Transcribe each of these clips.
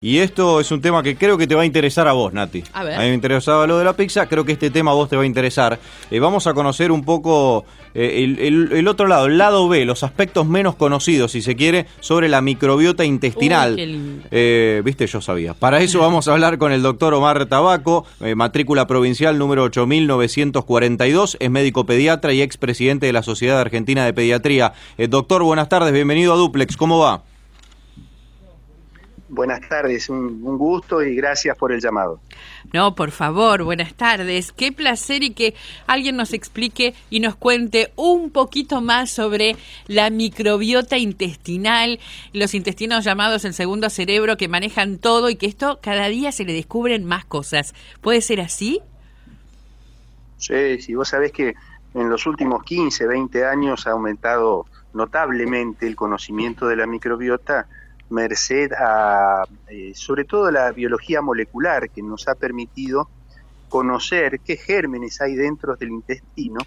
Y esto es un tema que creo que te va a interesar a vos, Nati. A ver. A mí me interesaba lo de la pizza, creo que este tema a vos te va a interesar. Vamos a conocer un poco el otro lado, el lado B, los aspectos menos conocidos, si se quiere, sobre la microbiota intestinal. Qué lindo. Viste, yo sabía. Para eso vamos a hablar con el doctor Omar Tabaco, matrícula provincial número 8942, es médico pediatra y expresidente de la Sociedad Argentina de Pediatría. Doctor, buenas tardes, bienvenido a Duplex, ¿cómo va? Buenas tardes, un gusto y gracias por el llamado. No, por favor, buenas tardes. Qué placer y que alguien nos explique y nos cuente un poquito más sobre la microbiota intestinal, los intestinos llamados el segundo cerebro que manejan todo y que esto cada día se le descubren más cosas. ¿Puede ser así? Sí, vos sabés que en los últimos 15, 20 años ha aumentado notablemente el conocimiento de la microbiota, merced a, sobre todo la biología molecular, que nos ha permitido conocer qué gérmenes hay dentro del intestino.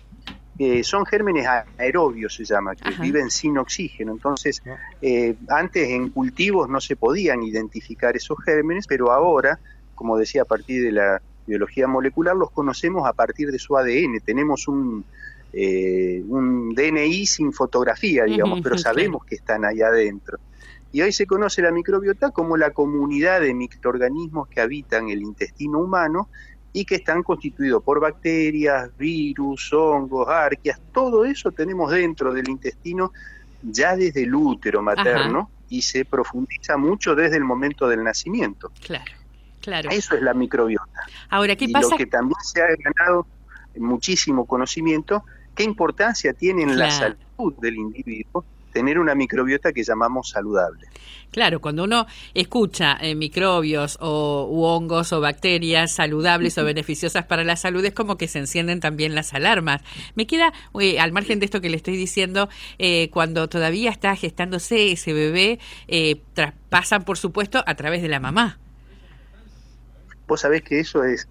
Son gérmenes aerobios, se llama, que viven sin oxígeno. Entonces, antes en cultivos no se podían identificar esos gérmenes, pero ahora, como decía, a partir de la biología molecular, los conocemos a partir de su ADN. Tenemos un DNI sin fotografía, digamos, pero sabemos que están ahí adentro. Y hoy se conoce la microbiota como la comunidad de microorganismos que habitan el intestino humano y que están constituidos por bacterias, virus, hongos, arqueas. Todo eso tenemos dentro del intestino ya desde el útero materno. Y se profundiza mucho desde el momento del nacimiento. Claro. Eso es la microbiota. Ahora, ¿qué pasa? Lo que también se ha ganado muchísimo conocimiento, qué importancia tiene en la salud del individuo tener una microbiota que llamamos saludable. Claro, cuando uno escucha microbios u hongos o bacterias saludables o beneficiosas para la salud, es como que se encienden también las alarmas. Me queda, al margen de esto que le estoy diciendo, cuando todavía está gestándose ese bebé, pasan, por supuesto, a través de la mamá. Vos sabés que eso es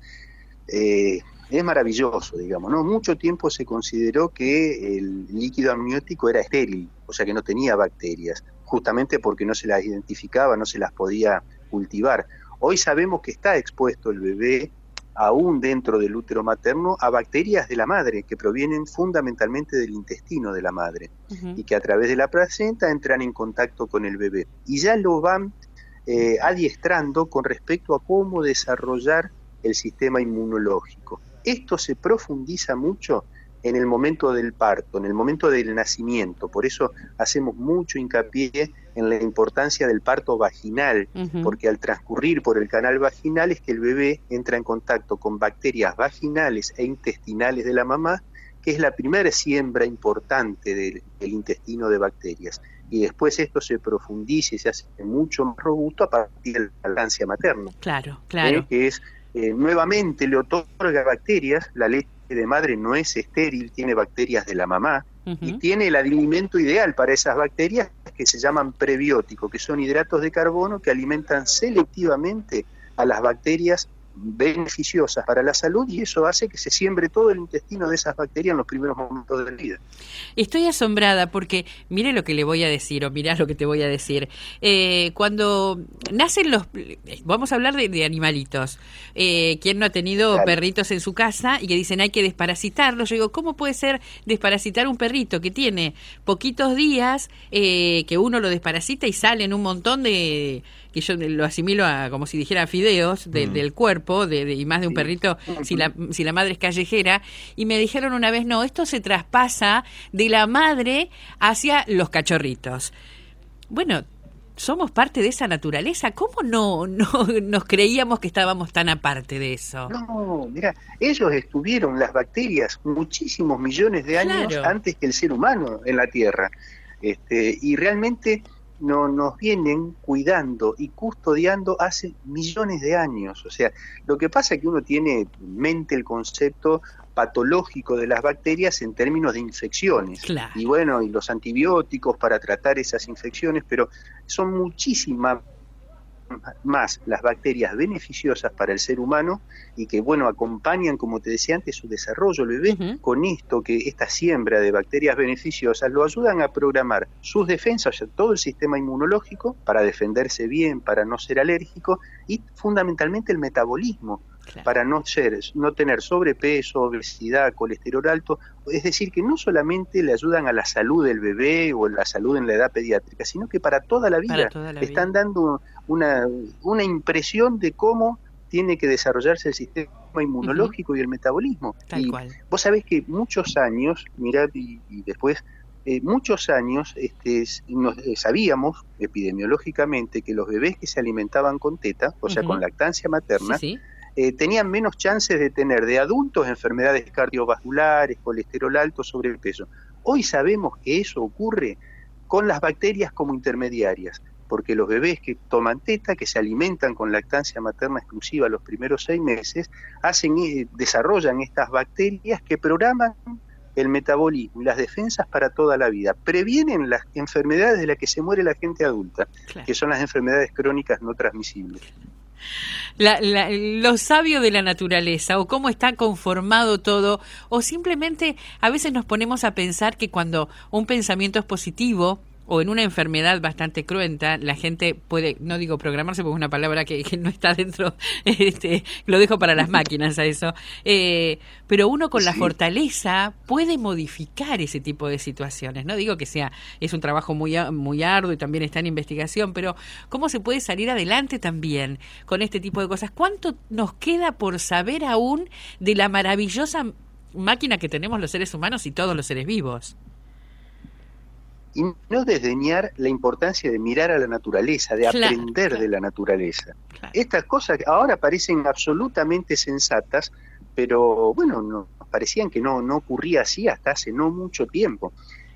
maravilloso, digamos, ¿no? Mucho tiempo se consideró que el líquido amniótico era estéril, o sea que no tenía bacterias, justamente porque no se las identificaba, no se las podía cultivar. Hoy sabemos que está expuesto el bebé, aún dentro del útero materno, a bacterias de la madre, que provienen fundamentalmente del intestino de la madre, y que a través de la placenta entran en contacto con el bebé. Y ya lo van adiestrando con respecto a cómo desarrollar el sistema inmunológico. Esto se profundiza mucho en el momento del parto, en el momento del nacimiento. Por eso hacemos mucho hincapié en la importancia del parto vaginal, porque al transcurrir por el canal vaginal es que el bebé entra en contacto con bacterias vaginales e intestinales de la mamá, que es la primera siembra importante del intestino de bacterias. Y después esto se profundiza y se hace mucho más robusto a partir de la lactancia materna. Claro. Que es, nuevamente le otorga bacterias, la leche de madre no es estéril, tiene bacterias de la mamá, y tiene el alimento ideal para esas bacterias que se llaman prebióticos, que son hidratos de carbono que alimentan selectivamente a las bacterias beneficiosas para la salud, y eso hace que se siembre todo el intestino de esas bacterias en los primeros momentos de la vida. Estoy asombrada porque mire lo que le voy a decir, o mirá lo que te voy a decir. Cuando nacen vamos a hablar de animalitos. ¿Quién no ha tenido perritos en su casa y que dicen hay que desparasitarlos? Yo digo, ¿cómo puede ser desparasitar un perrito que tiene poquitos días, que uno lo desparasita y salen un montón de, que yo lo asimilo a como si dijera fideos del cuerpo, y más de un perrito si la madre es callejera, y me dijeron una vez, no, esto se traspasa de la madre hacia los cachorritos. Bueno, somos parte de esa naturaleza. ¿Cómo no nos creíamos que estábamos tan aparte de eso? No, mira, ellos estuvieron, las bacterias, muchísimos millones de años antes que el ser humano en la Tierra. Y realmente nos vienen cuidando y custodiando hace millones de años. O sea, lo que pasa es que uno tiene en mente el concepto patológico de las bacterias en términos de infecciones. Y bueno, y los antibióticos para tratar esas infecciones, pero son muchísimas más las bacterias beneficiosas para el ser humano y que, bueno, acompañan, como te decía antes, su desarrollo. El bebé, con esto, que esta siembra de bacterias beneficiosas, lo ayudan a programar sus defensas, o sea, todo el sistema inmunológico, para defenderse bien, para no ser alérgico, y fundamentalmente el metabolismo, para no tener sobrepeso, obesidad, colesterol alto. Es decir, que no solamente le ayudan a la salud del bebé o la salud en la edad pediátrica, sino que para toda la vida. Están dando una impresión de cómo tiene que desarrollarse el sistema inmunológico y el metabolismo. Tal cual. Vos sabés que muchos años, mirá, y después, muchos años sabíamos epidemiológicamente que los bebés que se alimentaban con teta, o sea, con lactancia materna, tenían menos chances de tener de adultos enfermedades cardiovasculares, colesterol alto, sobrepeso. Hoy sabemos que eso ocurre con las bacterias como intermediarias, porque los bebés que toman teta, que se alimentan con lactancia materna exclusiva los primeros 6 meses, desarrollan estas bacterias que programan el metabolismo y las defensas para toda la vida, previenen las enfermedades de las que se muere la gente adulta, que son las enfermedades crónicas no transmisibles. Lo sabio de la naturaleza, o cómo está conformado todo, o simplemente a veces nos ponemos a pensar que cuando un pensamiento es positivo, o en una enfermedad bastante cruenta, la gente puede, no digo programarse porque es una palabra que no está dentro, lo dejo para las máquinas a eso, pero uno con la fortaleza puede modificar ese tipo de situaciones. No digo que es un trabajo muy arduo y también está en investigación, pero cómo se puede salir adelante también con este tipo de cosas. ¿Cuánto nos queda por saber aún de la maravillosa máquina que tenemos los seres humanos y todos los seres vivos? Y no desdeñar la importancia de mirar a la naturaleza, de aprender de la naturaleza. Estas cosas ahora parecen absolutamente sensatas, pero bueno, nos parecían que no ocurría así hasta hace no mucho tiempo.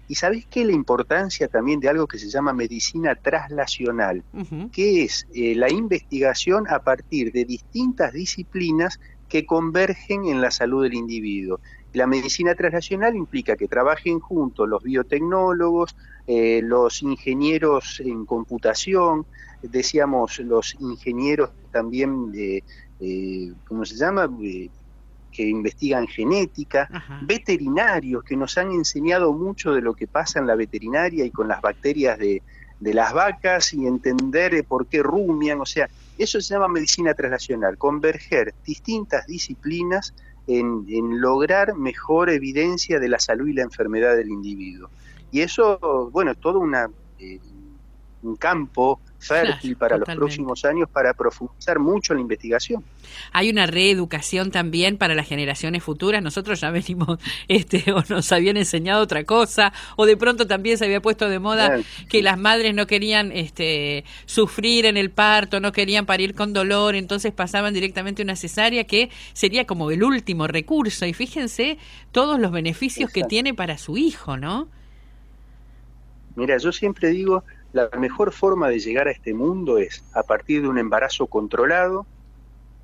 Y ¿sabés qué? La importancia también de algo que se llama medicina traslacional, que es la investigación a partir de distintas disciplinas que convergen en la salud del individuo. La medicina traslacional implica que trabajen juntos los biotecnólogos, los ingenieros en computación, decíamos los ingenieros también, ¿cómo se llama?, que investigan genética, veterinarios que nos han enseñado mucho de lo que pasa en la veterinaria y con las bacterias de las vacas y entender por qué rumian. O sea, eso se llama medicina traslacional, converger distintas disciplinas en lograr mejor evidencia de la salud y la enfermedad del individuo. Y eso, bueno, es todo un campo fértil para los próximos años para profundizar mucho en la investigación. Hay una reeducación también para las generaciones futuras. Nosotros ya venimos, o nos habían enseñado otra cosa, o de pronto también se había puesto de moda que las madres no querían sufrir en el parto, no querían parir con dolor, entonces pasaban directamente a una cesárea, que sería como el último recurso. Y fíjense todos los beneficios que tiene para su hijo, ¿no? Mira, yo siempre digo, la mejor forma de llegar a este mundo es a partir de un embarazo controlado,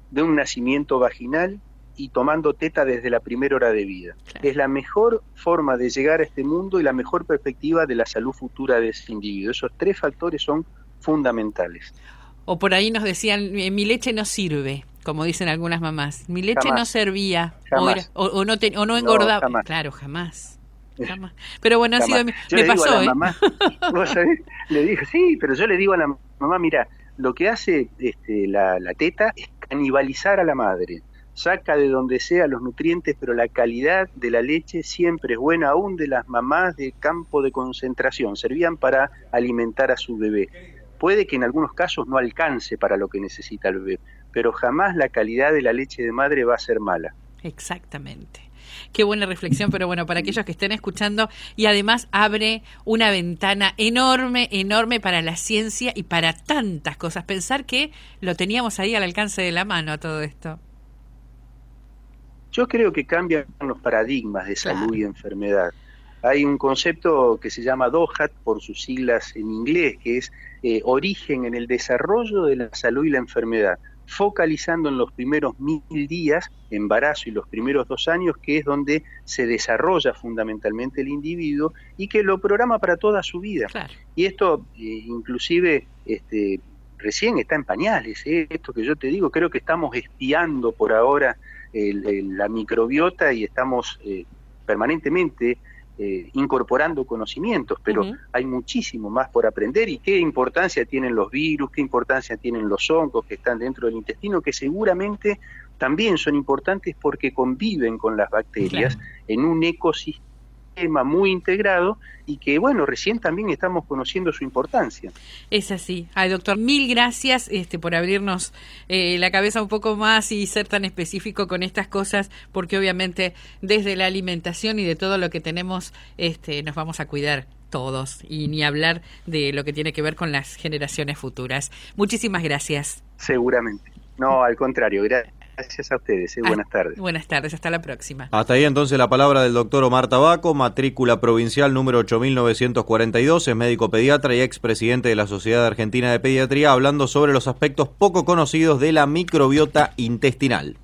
de un nacimiento vaginal y tomando teta desde la primera hora de vida. Es la mejor forma de llegar a este mundo y la mejor perspectiva de la salud futura de ese individuo. Esos 3 factores son fundamentales. O por ahí nos decían, mi leche no sirve, como dicen algunas mamás. Mi leche no servía, o no engordaba. Jamás. Claro, jamás. Pero bueno, me pasó, mamá, ¿vos sabés? Le digo, sí, pero yo le digo a la mamá, mira, lo que hace la teta es canibalizar a la madre, saca de donde sea los nutrientes, pero la calidad de la leche siempre es buena, aún de las mamás de campo de concentración, servían para alimentar a su bebé. Puede que en algunos casos no alcance para lo que necesita el bebé, pero jamás la calidad de la leche de madre va a ser mala. Exactamente. Qué buena reflexión, pero bueno, para aquellos que estén escuchando, y además abre una ventana enorme, enorme para la ciencia y para tantas cosas. Pensar que lo teníamos ahí al alcance de la mano a todo esto. Yo creo que cambian los paradigmas de salud y enfermedad. Hay un concepto que se llama DOHAT, por sus siglas en inglés, que es origen en el desarrollo de la salud y la enfermedad, focalizando en los primeros 1000 días, embarazo y los primeros 2 años, que es donde se desarrolla fundamentalmente el individuo y que lo programa para toda su vida. Y esto inclusive recién está en pañales, esto que yo te digo, creo que estamos espiando por ahora la microbiota y estamos permanentemente incorporando conocimientos, pero hay muchísimo más por aprender. Y qué importancia tienen los virus, qué importancia tienen los hongos que están dentro del intestino, que seguramente también son importantes porque conviven con las bacterias en un ecosistema muy integrado y que, bueno, recién también estamos conociendo su importancia. Es así. Ay, doctor, mil gracias por abrirnos la cabeza un poco más y ser tan específico con estas cosas, porque obviamente desde la alimentación y de todo lo que tenemos nos vamos a cuidar todos, y ni hablar de lo que tiene que ver con las generaciones futuras. Muchísimas gracias. Seguramente. No, al contrario, gracias a ustedes. Buenas tardes. Buenas tardes, hasta la próxima. Hasta ahí entonces la palabra del doctor Omar Tabaco, matrícula provincial número 8942, es médico pediatra y expresidente de la Sociedad Argentina de Pediatría, hablando sobre los aspectos poco conocidos de la microbiota intestinal.